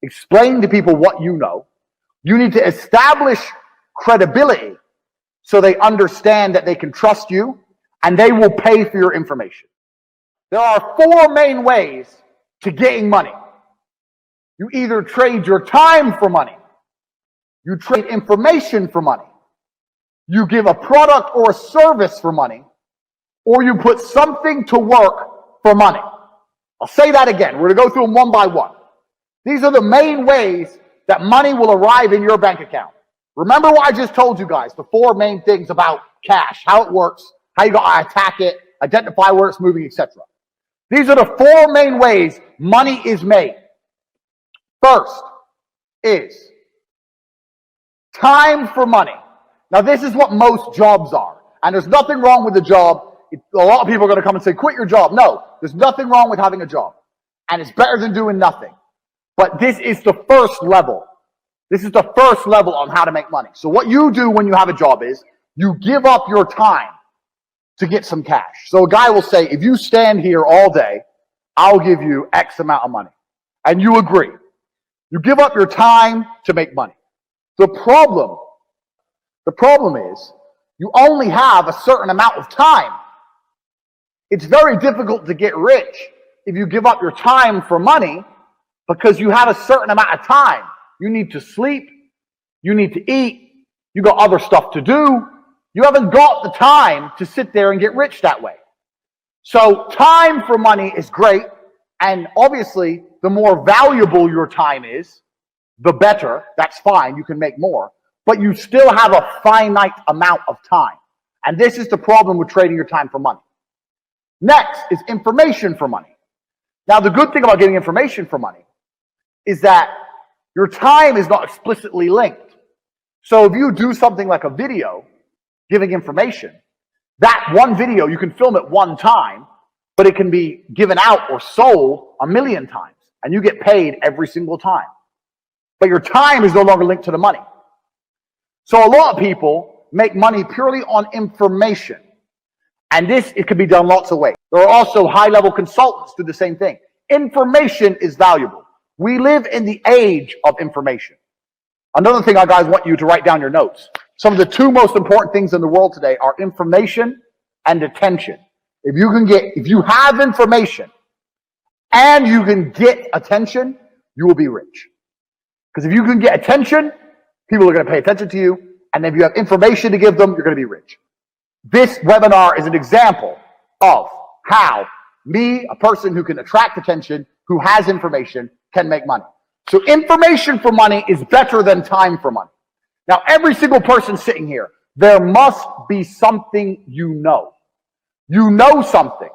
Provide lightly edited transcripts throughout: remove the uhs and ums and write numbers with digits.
explain to people what you know. You need to establish credibility so they understand that they can trust you and they will pay for your information. There are four main ways to getting money. You either trade your time for money, you trade information for money, you give a product or a service for money, or you put something to work for money. I'll say that again. We're going to go through them one by one. These are the main ways that money will arrive in your bank account. Remember what I just told you guys, the four main things about cash, how it works, how you got to attack it, identify where it's moving, etc. These are the four main ways money is made. First is time for money. Now, this is what most jobs are. And there's nothing wrong with the job. A lot of people are going to come and say, quit your job. No, there's nothing wrong with having a job. And it's better than doing nothing. But this is the first level. This is the first level on how to make money. So what you do when you have a job is you give up your time to get some cash. So a guy will say, if you stand here all day, I'll give you X amount of money. And you agree. You give up your time to make money. The problem is you only have a certain amount of time. It's very difficult to get rich if you give up your time for money because you have a certain amount of time. You need to sleep. You need to eat. You got other stuff to do. You haven't got the time to sit there and get rich that way. So time for money is great. And obviously, the more valuable your time is, the better. That's fine. You can make more. But you still have a finite amount of time. And this is the problem with trading your time for money. Next is information for money. Now, the good thing about getting information for money is that your time is not explicitly linked. So if you do something like a video giving information, that one video, you can film it one time, but it can be given out or sold 1,000,000 times, and you get paid every single time. But your time is no longer linked to the money. So a lot of people make money purely on information. And it can be done lots of ways. There are also high-level consultants who do the same thing. Information is valuable. We live in the age of information. Another thing I guys want you to write down your notes. Some of the two most important things in the world today are information and attention. If you have information and you can get attention, you will be rich. Because if you can get attention, people are going to pay attention to you. And if you have information to give them, you're going to be rich. This webinar is an example of how me, a person who can attract attention, who has information, can make money. So information for money is better than time for money. Now, every single person sitting here, there must be something you know. You know something.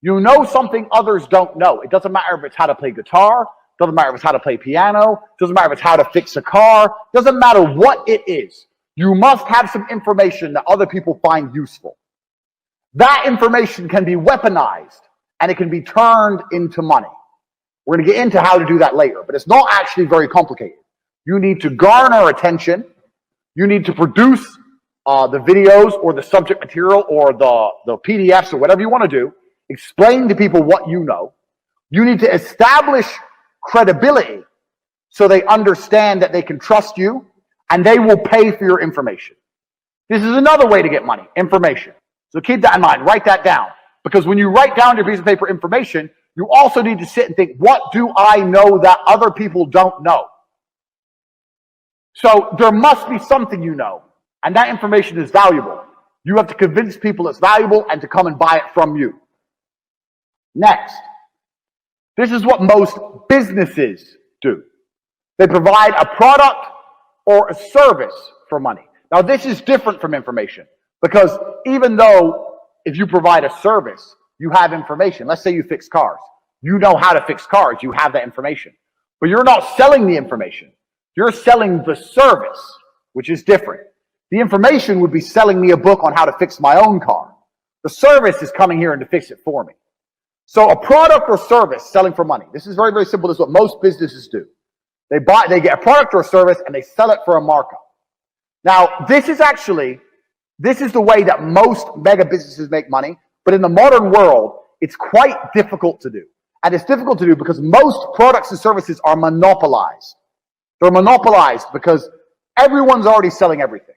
You know something others don't know. It doesn't matter if it's how to play guitar. Doesn't matter if it's how to play piano. Doesn't matter if it's how to fix a car. Doesn't matter what it is. You must have some information that other people find useful. That information can be weaponized and it can be turned into money. We're going to get into how to do that later, but it's not actually very complicated. You need to garner attention. You need to produce the videos or the subject material or the PDFs or whatever you want to do. Explain to people what you know. You need to establish credibility so they understand that they can trust you and they will pay for your information. This is another way to get money, information. So keep that in mind. Write that down. Because when you write down your piece of paper information, you also need to sit and think, what do I know that other people don't know? So there must be something you know, and that information is valuable. You have to convince people it's valuable and to come and buy it from you. Next, this is what most businesses do. They provide a product or a service for money. Now, this is different from information because even though if you provide a service, you have information. Let's say you fix cars. You know how to fix cars. You have that information. But you're not selling the information. You're selling the service, which is different. The information would be selling me a book on how to fix my own car. The service is coming here and to fix it for me. So a product or service selling for money. This is very, very simple. This is what most businesses do. They get a product or a service and they sell it for a markup. Now, this is the way that most mega businesses make money. But in the modern world, it's quite difficult to do. And it's difficult to do because most products and services are monopolized. They're monopolized because everyone's already selling everything.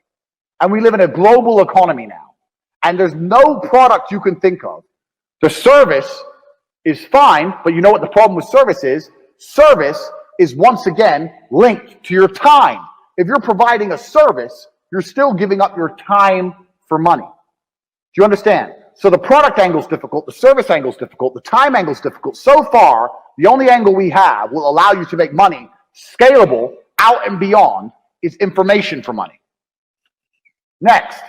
And we live in a global economy now. And there's no product you can think of. The service is fine, but you know what the problem with service is? Service is once again linked to your time. If you're providing a service, you're still giving up your time for money. Do you understand? So the product angle is difficult, the service angle is difficult, the time angle is difficult. So far, the only angle we have will allow you to make money scalable out and beyond is information for money. Next,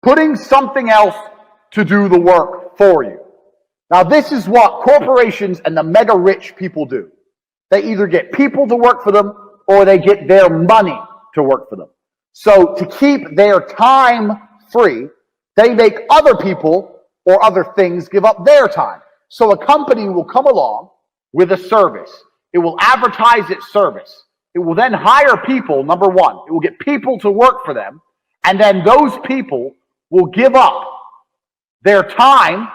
putting something else to do the work for you. Now, this is what corporations and the mega rich people do. They either get people to work for them or they get their money to work for them. So to keep their time free, they make other people or other things give up their time. So a company will come along with a service. It will advertise its service. It will then hire people, number one. It will get people to work for them. And then those people will give up their time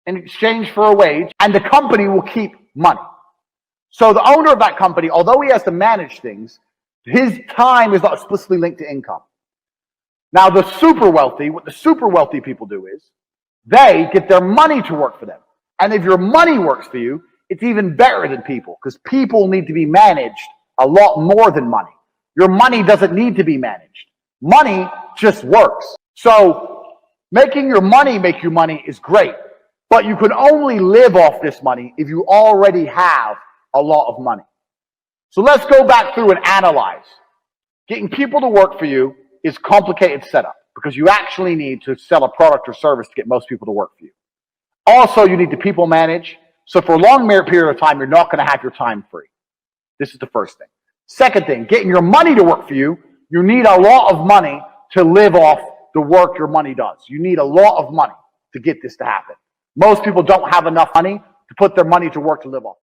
in exchange for a wage, and the company will keep money. So the owner of that company, although he has to manage things, his time is not explicitly linked to income. Now the super wealthy, what the super wealthy people do is, they get their money to work for them. And if your money works for you, it's even better than people, because people need to be managed a lot more than money. Your money doesn't need to be managed. Money just works. So making your money make you money is great, but you can only live off this money if you already have a lot of money. So let's go back through and analyze. Getting people to work for you is complicated setup because you actually need to sell a product or service to get most people to work for you. Also, you need to people manage. So for a long period of time, you're not going to have your time free. This is the first thing. Second thing, getting your money to work for you, you need a lot of money to live off the work your money does. You need a lot of money to get this to happen. Most people don't have enough money to put their money to work to live off.